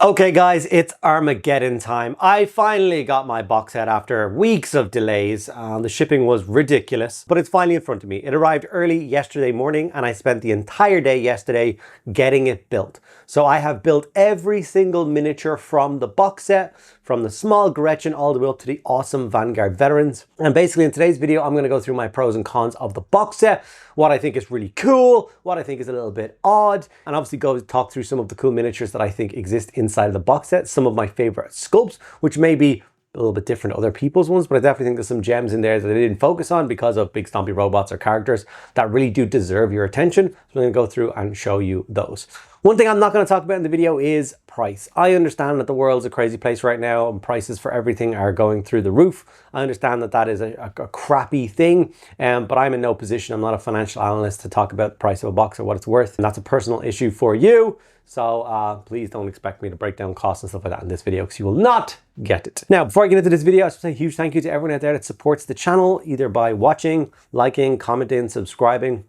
Okay guys, it's Armageddon time. I finally got my box set after weeks of delays. The shipping was ridiculous, but it's finally in front of me. It arrived early yesterday morning and I spent the entire day yesterday getting it built. So I have built every single miniature from the box set, from the small Gretchen all the way up to the awesome Vanguard veterans. And basically in today's video, I'm going to go through my pros and cons of the box set, what I think is really cool, what I think is a little bit odd, and obviously go talk through some of the cool miniatures that I think exist inside of the box set, some of my favorite sculpts, which may be a little bit different to other people's ones, but I definitely think there's some gems in there that I didn't focus on because of big stompy robots or characters that really do deserve your attention. So I'm going to go through and show you those. One thing I'm not going to talk about in the video is price. I understand that the world's a crazy place right now and prices for everything are going through the roof. I understand that that is a crappy thing, but I'm in no position. I'm not a financial analyst to talk about the price of a box or what it's worth. And that's a personal issue for you. So please don't expect me to break down costs and stuff like that in this video because you will not get it. Now, before I get into this video, I just want to say a huge thank you to everyone out there that supports the channel, either by watching, liking, commenting, subscribing.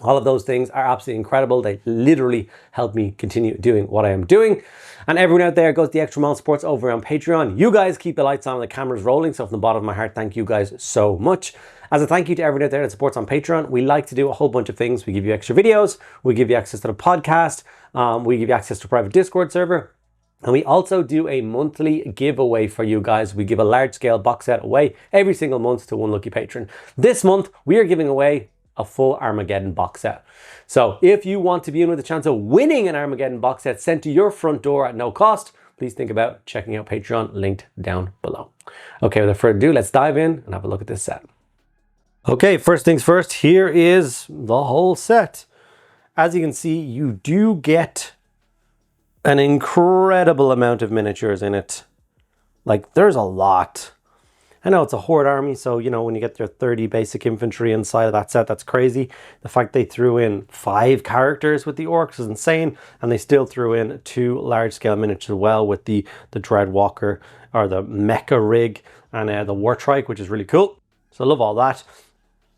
All of those things are absolutely incredible. They literally help me continue doing what I am doing. And everyone out there goes the extra mile supports over on Patreon. You guys keep the lights on and the cameras rolling. So from the bottom of my heart, thank you guys so much. As a thank you to everyone out there that supports on Patreon, we like to do a whole bunch of things. We give you extra videos. We give you access to the podcast. We give you access to a private Discord server. And we also do a monthly giveaway for you guys. We give a large scale box set away every single month to one lucky patron. This month, we are giving away a full Armageddon box set. So if you want to be in with a chance of winning an Armageddon box set sent to your front door at no cost, please think about checking out Patreon, linked down below. Okay, without further ado, let's dive in and have a look at this set. Okay, first things first, here is the whole set. As you can see, you do get an incredible amount of miniatures in it. Like, there's a lot. I know it's a horde army, so you know when you get your 30 basic infantry inside of that set, that's crazy. The fact they threw in 5 characters with the orcs is insane, and they still threw in 2 large-scale miniatures as well with the Dreadwalker or the Mecha Rig and the Wartrakk, which is really cool. So I love all that.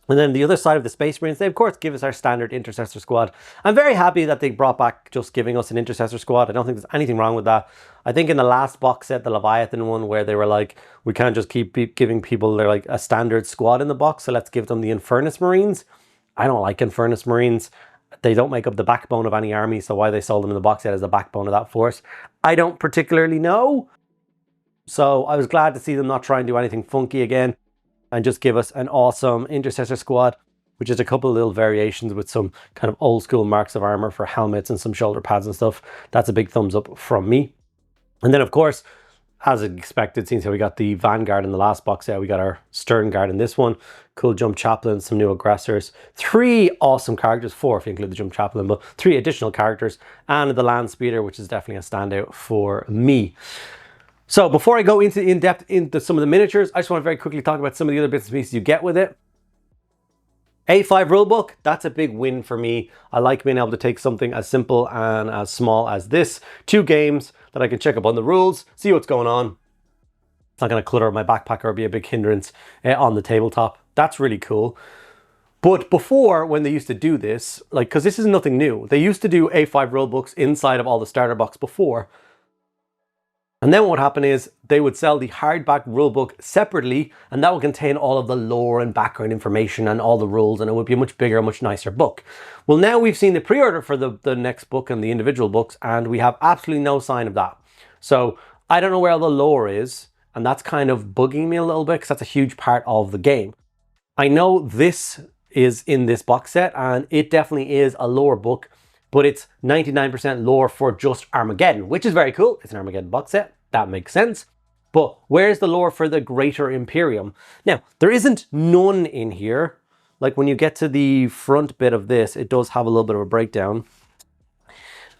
And then the other side of the Space Marines, they of course give us our standard Intercessor squad. I'm very happy that they brought back just giving us an Intercessor squad. I don't think there's anything wrong with that. I think in the last box set, the Leviathan one, where they were like, we can't just keep giving people they're like a standard squad in the box, so let's give them the Infernus Marines. I don't like Infernus Marines. They don't make up the backbone of any army, so why they sold them in the box set as the backbone of that force, I don't particularly know. So I was glad to see them not try and do anything funky again and just give us an awesome Intercessor squad, which is a couple of little variations with some kind of old school marks of armor for helmets and some shoulder pads and stuff. That's a big thumbs up from me. And then of course, as expected, since we got the Vanguard in the last box set, we got our Stern Guard in this one. Cool Jump Chaplain, some new aggressors, 3 awesome characters, 4 if you include the Jump Chaplain, but 3 additional characters, and the Land Speeder, which is definitely a standout for me. So before I go in depth into some of the miniatures, I just want to very quickly talk about some of the other bits and pieces you get with it. A5 rulebook, that's a big win for me. I like being able to take something as simple and as small as this, 2 games that I can check up on the rules, see what's going on. It's not going to clutter my backpack or be a big hindrance on the tabletop. That's really cool. But before, when they used to do this, like, because this is nothing new, they used to do A5 rulebooks inside of all the starter box before. And then what would happen is they would sell the hardback rulebook separately, and that would contain all of the lore and background information and all the rules, and it would be a much bigger, much nicer book. Well, now we've seen the pre-order for the next book and the individual books, and we have absolutely no sign of that. So I don't know where all the lore is, and that's kind of bugging me a little bit because that's a huge part of the game. I know this is in this box set, and it definitely is a lore book, but it's 99% lore for just Armageddon, which is very cool. It's an Armageddon box set. That makes sense. But where's the lore for the Greater Imperium? Now, there isn't none in here. Like when you get to the front bit of this, it does have a little bit of a breakdown.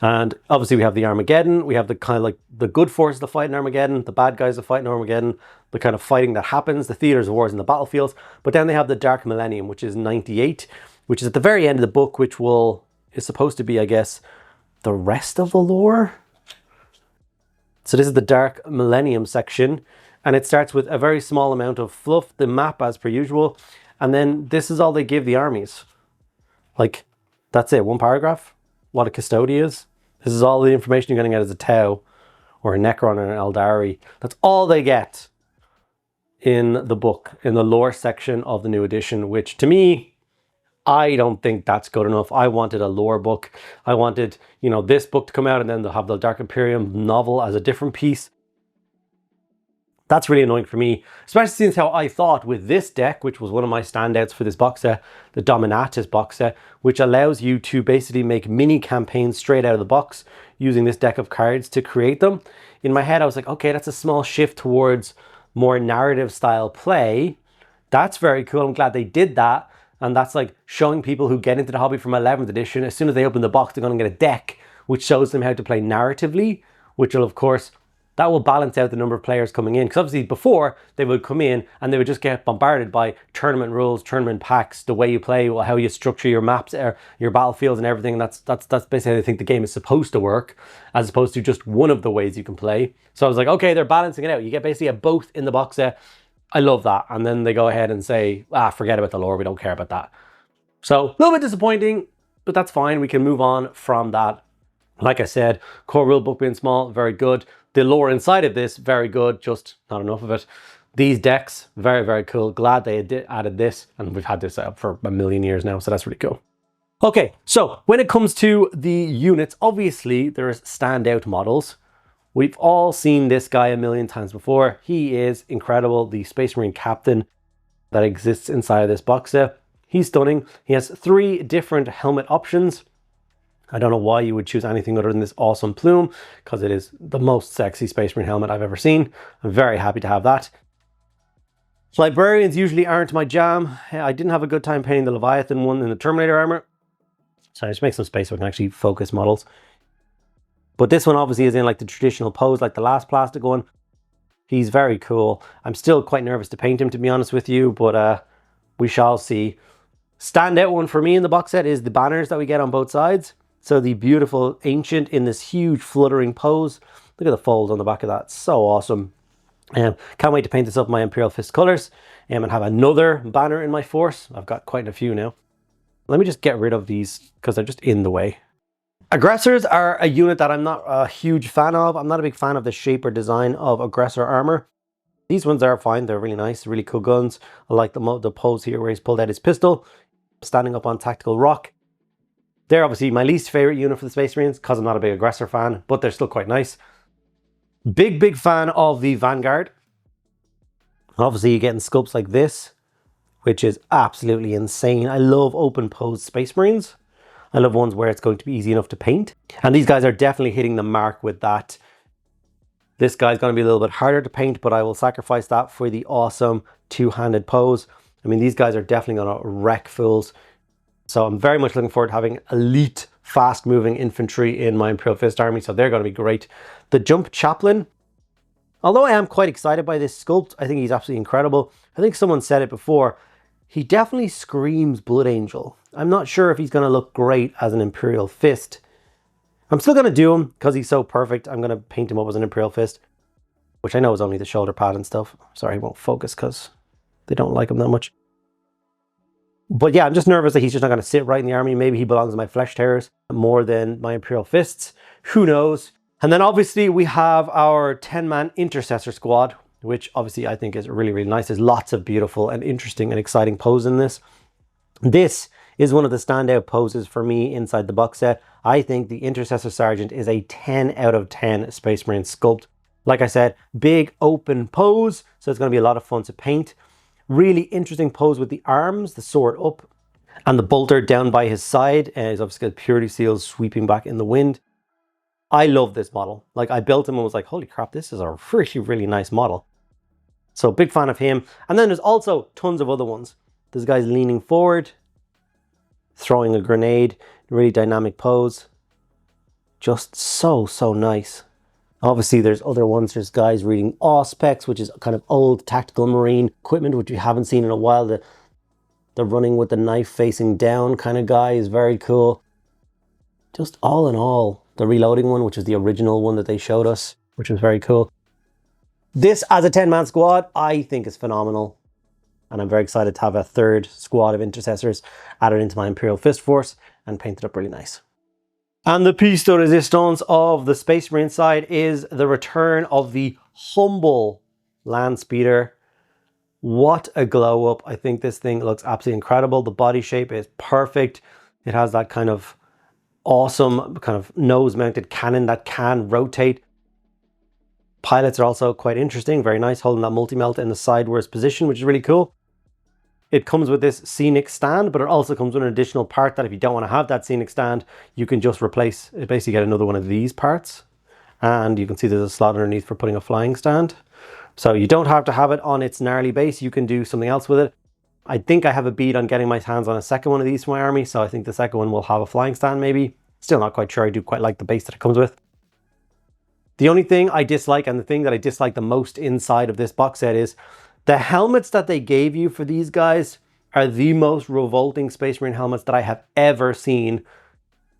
And obviously we have the Armageddon. We have the kind of like the good forces that fight in Armageddon, the bad guys that fight in Armageddon, the kind of fighting that happens, the theaters of wars and the battlefields. But then they have the Dark Millennium, which is 98, which is at the very end of the book, which is supposed to be, I guess, the rest of the lore. So this is the Dark Millennium section, and it starts with a very small amount of fluff, the map as per usual, and then this is all they give the armies. Like, that's it, 1 paragraph, what a custody is. This is all the information you're going to get as a Tau, or a Necron and an Eldari. That's all they get in the book, in the lore section of the new edition, which to me, I don't think that's good enough. I wanted a lore book. I wanted, you know, this book to come out and then they'll have the Dark Imperium novel as a different piece. That's really annoying for me, especially since how I thought with this deck, which was one of my standouts for this box set, the Dominatus box set, which allows you to basically make mini campaigns straight out of the box using this deck of cards to create them. In my head, I was like, okay, that's a small shift towards more narrative style play. That's very cool. I'm glad they did that. And that's like showing people who get into the hobby from 11th edition, as soon as they open the box, they're going to get a deck which shows them how to play narratively, which will, of course, that will balance out the number of players coming in. Because obviously before, they would come in and they would just get bombarded by tournament rules, tournament packs, the way you play, how you structure your maps, your battlefields and everything. And that's basically how I think the game is supposed to work, as opposed to just one of the ways you can play. So I was like, okay, they're balancing it out. You get basically a both in the box set. I love that. And then they go ahead and say, forget about the lore. We don't care about that. So a little bit disappointing, but that's fine. We can move on from that. Like I said, core rulebook being small, very good. The lore inside of this, very good, just not enough of it. These decks, very, very cool. Glad they added this, and we've had this out for a million years now, so that's really cool. Okay, so when it comes to the units, obviously there's standout models. We've all seen this guy a million times before. He is incredible, the Space Marine captain that exists inside of this box set. He's stunning. He has 3 different helmet options. I don't know why you would choose anything other than this awesome plume, because it is the most sexy Space Marine helmet I've ever seen. I'm very happy to have that. Librarians usually aren't my jam. I didn't have a good time painting the Leviathan one in the Terminator armor. So I just make some space so I can actually focus models. But this one obviously is in like the traditional pose, like the last plastic one. He's very cool. I'm still quite nervous to paint him, to be honest with you, but we shall see. Standout one for me in the box set is the banners that we get on both sides. So the beautiful Ancient in this huge fluttering pose. Look at the folds on the back of that. So awesome. Can't wait to paint this up in my Imperial Fist colors and have another banner in my force. I've got quite a few now. Let me just get rid of these because they're just in the way. Aggressors are a unit that I'm not a huge fan of. I'm not a big fan of the shape or design of aggressor armor. These ones are fine. They're really nice, really cool guns. I like the pose here where he's pulled out his pistol, standing up on tactical rock. They're obviously my least favorite unit for the Space Marines because I'm not a big aggressor fan, but they're still quite nice. Big fan of the Vanguard. Obviously, you're getting sculpts like this, which is absolutely insane. I love open pose Space Marines. I love ones where it's going to be easy enough to paint. And these guys are definitely hitting the mark with that. This guy's going to be a little bit harder to paint, but I will sacrifice that for the awesome two-handed pose. I mean, these guys are definitely going to wreck fools. So I'm very much looking forward to having elite, fast-moving infantry in my Imperial Fist army, so they're going to be great. The Jump Chaplain, although I am quite excited by this sculpt, I think he's absolutely incredible. I think someone said it before, he definitely screams Blood Angel. I'm not sure if he's going to look great as an Imperial Fist. I'm still going to do him because he's so perfect. I'm going to paint him up as an Imperial Fist, which I know is only the shoulder pad and stuff. Sorry, he won't focus because they don't like him that much. But yeah, I'm just nervous that he's just not going to sit right in the army. Maybe he belongs in my Flesh Tearers more than my Imperial Fists. Who knows? And then obviously we have our 10-man Intercessor squad, which obviously I think is really, really nice. There's lots of beautiful and interesting and exciting poses in this. This is one of the standout poses for me inside the box set. I think the Intercessor Sergeant is a 10 out of 10 Space Marine sculpt. Like I said, big open pose, so it's going to be a lot of fun to paint. Really interesting pose with the arms, the sword up, and the bolter down by his side. He's obviously got purity seals sweeping back in the wind. I love this model. Like, I built him and was like, holy crap, this is a really, really nice model. So big fan of him. And then there's also tons of other ones. This guy's leaning forward, throwing a grenade, really dynamic pose. Just so nice. Obviously, there's other ones. There's guys reading Auspex, which is kind of old tactical marine equipment, which we haven't seen in a while. The running with the knife facing down kind of guy is very cool. Just all in all, the reloading one, which is the original one that they showed us, which was very cool. This, as a 10-man squad, I think is phenomenal. And I'm very excited to have a third squad of Intercessors added into my Imperial Fist force and painted up really nice. And the piece de resistance of the Space Marine side is the return of the humble land speeder. What a glow up. I think this thing looks absolutely incredible. The body shape is perfect. It has that kind of awesome kind of nose mounted cannon that can rotate. Pilots are also quite interesting. Very nice, holding that multi-melt in the sideways position, which is really cool. It comes with this scenic stand, but it also comes with an additional part that if you don't want to have that scenic stand, you can just replace it. Basically get another one of these parts. And you can see there's a slot underneath for putting a flying stand. So you don't have to have it on its gnarly base. You can do something else with it. I think I have a bead on getting my hands on a second one of these for my army. So I think the second one will have a flying stand maybe. Still not quite sure. I do quite like the base that it comes with. The only thing I dislike, and the thing that I dislike the most inside of this box set, is the helmets that they gave you for these guys are the most revolting Space Marine helmets that I have ever seen.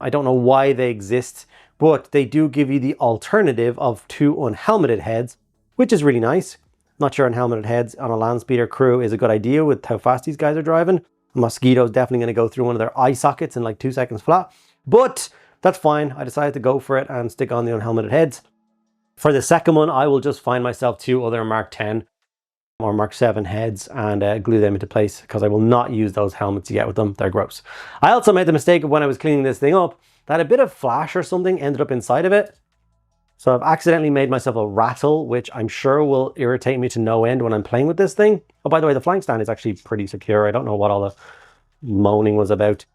I don't know why they exist, but they do give you the alternative of 2 unhelmeted heads, which is really nice. Not sure unhelmeted heads on a land speeder crew is a good idea with how fast these guys are driving. A Mosquito is definitely going to go through one of their eye sockets in like 2 seconds flat, but that's fine. I decided to go for it and stick on the unhelmeted heads. For the second one, I will just find myself 2 other Mark 10 or Mark 7 heads and glue them into place, because I will not use those helmets you get with them. They're gross. I also made the mistake of, when I was cleaning this thing up, that a bit of flash or something ended up inside of it. So I've accidentally made myself a rattle, which I'm sure will irritate me to no end when I'm playing with this thing. Oh, by the way, the flying stand is actually pretty secure. I don't know what all the moaning was about.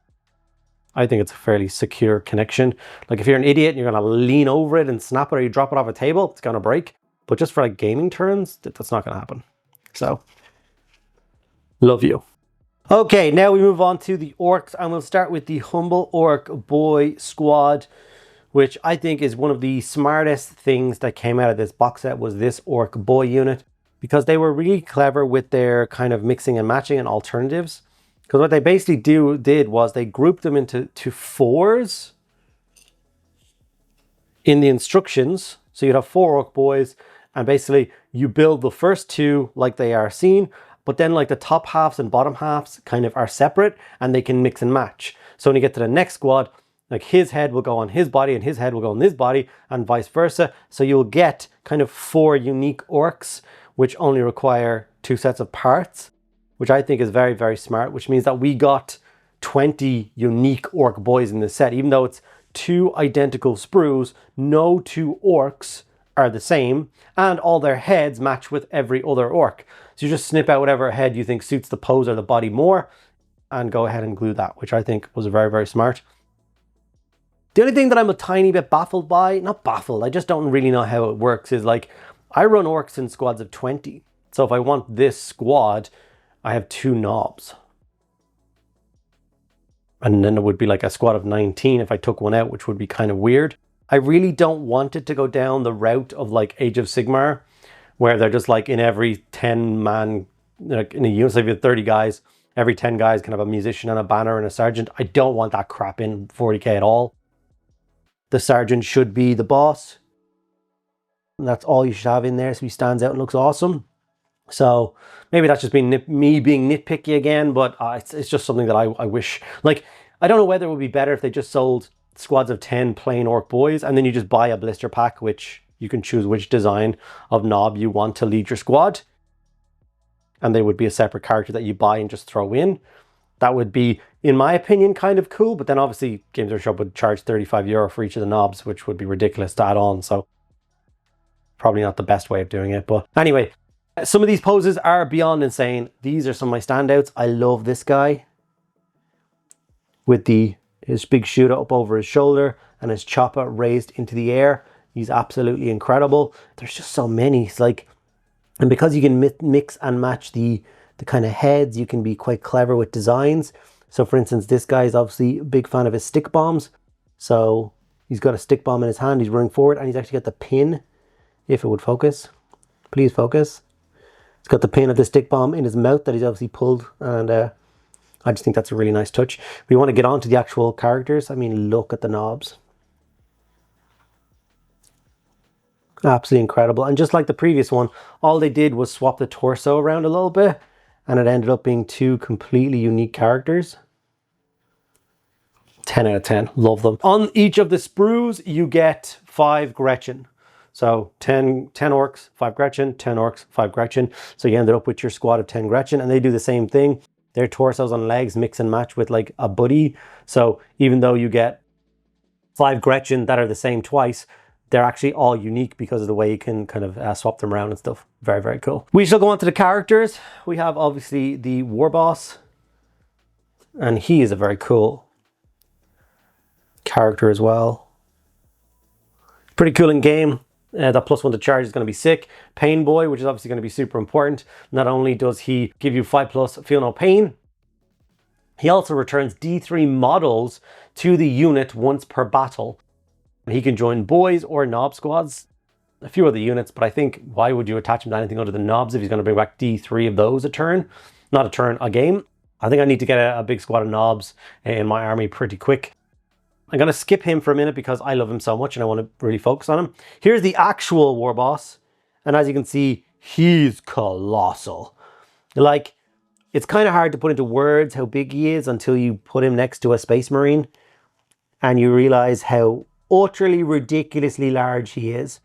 I think it's a fairly secure connection. Like if you're an idiot and you're going to lean over it and snap it, or you drop it off a table, it's going to break. But just for like gaming terms, that's not going to happen. So, love you. Okay, now we move on to the orcs, and we'll start with the Humble Ork Boy Squad, which I think is one of the smartest things that came out of this box set, was this Ork Boy unit, because they were really clever with their kind of mixing and matching and alternatives. Because what they basically did was they grouped them into 4s in the instructions. So you'd have 4 Ork Boys, and basically you build the first 2 like they are seen, but then like the top halves and bottom halves kind of are separate and they can mix and match. So when you get to the next squad, like his head will go on his body and his head will go on this body and vice versa. So you'll get kind of 4 unique orcs, which only require 2 sets of parts, which I think is very, very smart, which means that we got 20 unique Ork Boys in this set. Even though it's 2 identical sprues, no 2 orcs are the same, and all their heads match with every other orc. So you just snip out whatever head you think suits the pose or the body more and go ahead and glue that, which I think was very, very smart. The only thing that I'm a tiny bit baffled by, not baffled, I just don't really know how it works, is like, I run orcs in squads of 20. So if I want this squad, I have 2 knobs. And then it would be like a squad of 19 if I took one out, which would be kind of weird. I really don't want it to go down the route of like Age of Sigmar, where they're just like in every 10 man, like in a unit, so if you have 30 guys, every 10 guys can have a musician and a banner and a sergeant. I don't want that crap in 40k at all. The sergeant should be the boss. And that's all you should have in there, so he stands out and looks awesome. So maybe that's just me being nitpicky again, but it's just something that I wish, like, I don't know whether it would be better if they just sold squads of 10 plain Ork Boys, and then you just buy a blister pack, which you can choose which design of knob you want to lead your squad. And they would be a separate character that you buy and just throw in. That would be, in my opinion, kind of cool, but then obviously Games Workshop would charge €35 for each of the knobs, which would be ridiculous to add on, so probably not the best way of doing it. But anyway, some of these poses are beyond insane. These are some of my standouts. I love this guy with his big shooter up over his shoulder and his chopper raised into the air. He's absolutely incredible. There's just so many. It's like, and because you can mix and match the kind of heads, you can be quite clever with designs. So for instance, this guy is obviously a big fan of his stick bombs. So he's got a stick bomb in his hand, he's running forward, and he's actually got the pin, if it would focus. Please focus. He's got the pin of the stick bomb in his mouth that he's obviously pulled, and I just think that's a really nice touch. We want to get on to the actual characters. I mean, look at the knobs. Absolutely incredible. And just like the previous one, all they did was swap the torso around a little bit, and it ended up being 2 completely unique characters. 10 out of 10. Love them. On each of the sprues, you get 5 Gretchen. So 10 orcs, 5 Gretchen, 10 orcs, 5 Gretchen. So you ended up with your squad of 10 Gretchen, and they do the same thing. Their torsos and legs mix and match with like a buddy. So even though you get 5 Gretchen that are the same twice, they're actually all unique because of the way you can kind of swap them around and stuff. Very, very cool. We shall go on to the characters. We have obviously the war boss, and he is a very cool character as well. Pretty cool in game. That +1 to charge is going to be sick. Pain Boy, which is obviously going to be super important. Not only does he give you 5+ feel no pain, he also returns D3 models to the unit once per battle. He can join boys or knob squads, a few other units, but I think why would you attach him to anything other than knobs if he's going to bring back D3 of those a turn? Not a turn, a game. I think I need to get a big squad of knobs in my army pretty quick. I'm going to skip him for a minute because I love him so much and I want to really focus on him. Here's the actual war boss. And as you can see, he's colossal. Like, it's kind of hard to put into words how big he is until you put him next to a Space Marine and you realize how utterly ridiculously large he is.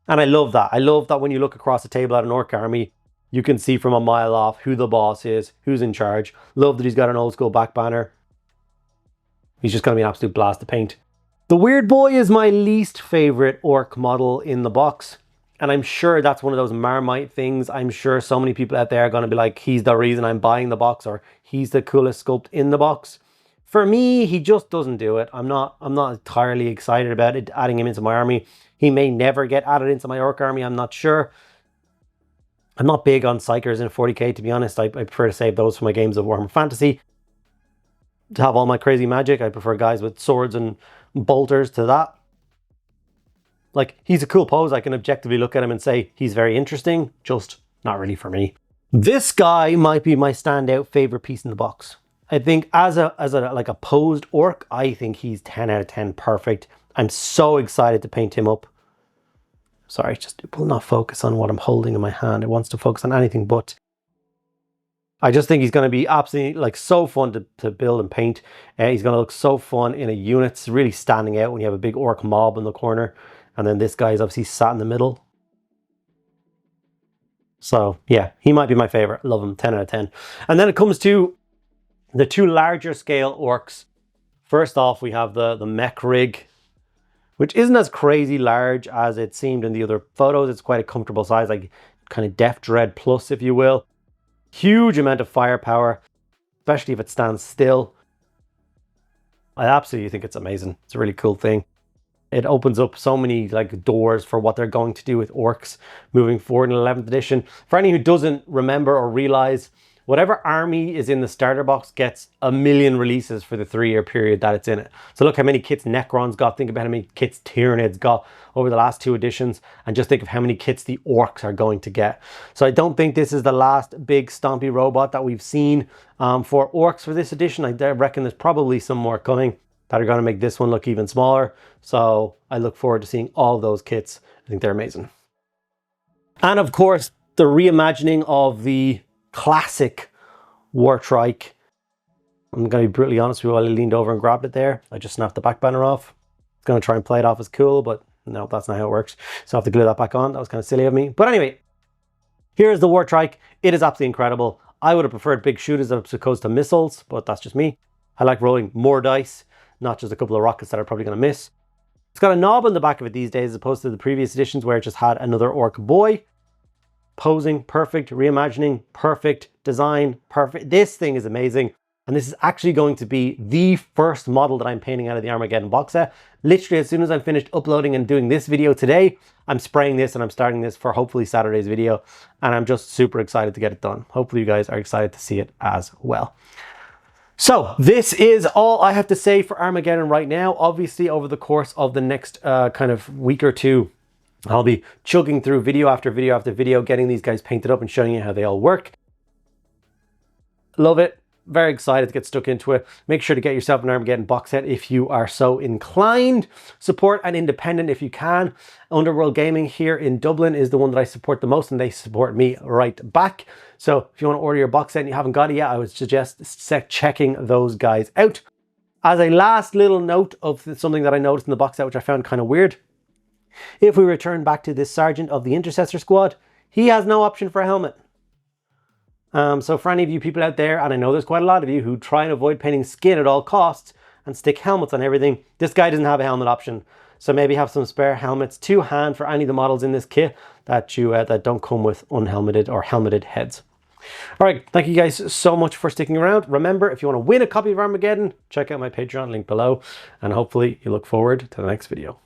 And I love that. I love that when you look across the table at an orc army, you can see from a mile off who the boss is, who's in charge. Love that he's got an old school back banner. He's just going to be an absolute blast to paint. The Weird Boy is my least favorite orc model in the box. And I'm sure that's one of those Marmite things. I'm sure so many people out there are going to be like, he's the reason I'm buying the box, or he's the coolest sculpt in the box. For me, he just doesn't do it. I'm not entirely excited about it, adding him into my army. He may never get added into my orc army. I'm not sure. I'm not big on psychers in 40k, to be honest. I prefer to save those for my games of Warhammer Fantasy. To have all my crazy magic, I prefer guys with swords and bolters to that. Like, he's a cool pose. I can objectively look at him and say he's very interesting, just not really for me. This guy might be my standout favorite piece in the box. I think as a like a posed orc, I think he's 10 out of 10 perfect. I'm so excited to paint him up. Sorry, it will not focus on what I'm holding in my hand. It wants to focus on anything but. I just think he's going to be absolutely like so fun to build and paint. He's going to look so fun in a unit. It's really standing out when you have a big orc mob in the corner. And then this guy is obviously sat in the middle. So yeah, he might be my favorite. Love him, 10 out of 10. And then it comes to the 2 larger scale orcs. First off, we have the mech rig, which isn't as crazy large as it seemed in the other photos. It's quite a comfortable size, like kind of Death Dread plus, if you will. Huge amount of firepower, especially if it stands still. I absolutely think it's amazing. It's a really cool thing. It opens up so many like doors for what they're going to do with orcs moving forward in 11th edition. For anyone who doesn't remember or realize, whatever army is in the starter box gets 1 million releases for the 3-year period that it's in it. So look how many kits Necrons got. Think about how many kits Tyranids got over the last 2 editions. And just think of how many kits the orcs are going to get. So I don't think this is the last big stompy robot that we've seen for orcs for this edition. I reckon there's probably some more coming that are going to make this one look even smaller. So I look forward to seeing all those kits. I think they're amazing. And of course, the reimagining of the classic Wartrakk. I'm going to be brutally honest with you, I leaned over and grabbed it there. I just snapped the back banner off. I was going to try and play it off as cool, but no, that's not how it works. So I have to glue that back on. That was kind of silly of me. But anyway, here's the Wartrakk. It is absolutely incredible. I would have preferred big shooters as opposed to missiles, but that's just me. I like rolling more dice, not just a couple of rockets that are probably going to miss. It's got a knob on the back of it these days as opposed to the previous editions where it just had another orc boy. Posing, perfect. Reimagining, perfect. Design, perfect. This thing is amazing. And this is actually going to be the first model that I'm painting out of the Armageddon box set. Literally, as soon as I'm finished uploading and doing this video today, I'm spraying this and I'm starting this for hopefully Saturday's video. And I'm just super excited to get it done. Hopefully you guys are excited to see it as well. So this is all I have to say for Armageddon right now. Obviously, over the course of the next kind of week or two, I'll be chugging through video after video after video, getting these guys painted up and showing you how they all work. Love it. Very excited to get stuck into it. Make sure to get yourself an Armageddon box set if you are so inclined. Support an independent if you can. Underworld Gaming here in Dublin is the one that I support the most, and they support me right back. So if you want to order your box set and you haven't got it yet, I would suggest checking those guys out. As a last little note of something that I noticed in the box set, which I found kind of weird. If we return back to this Sergeant of the Intercessor Squad, he has no option for a helmet. So for any of you people out there, and I know there's quite a lot of you who try and avoid painting skin at all costs and stick helmets on everything, this guy doesn't have a helmet option. So maybe have some spare helmets to hand for any of the models in this kit that that don't come with unhelmeted or helmeted heads. All right, thank you guys so much for sticking around. Remember, if you want to win a copy of Armageddon, check out my Patreon link below, and hopefully you look forward to the next video.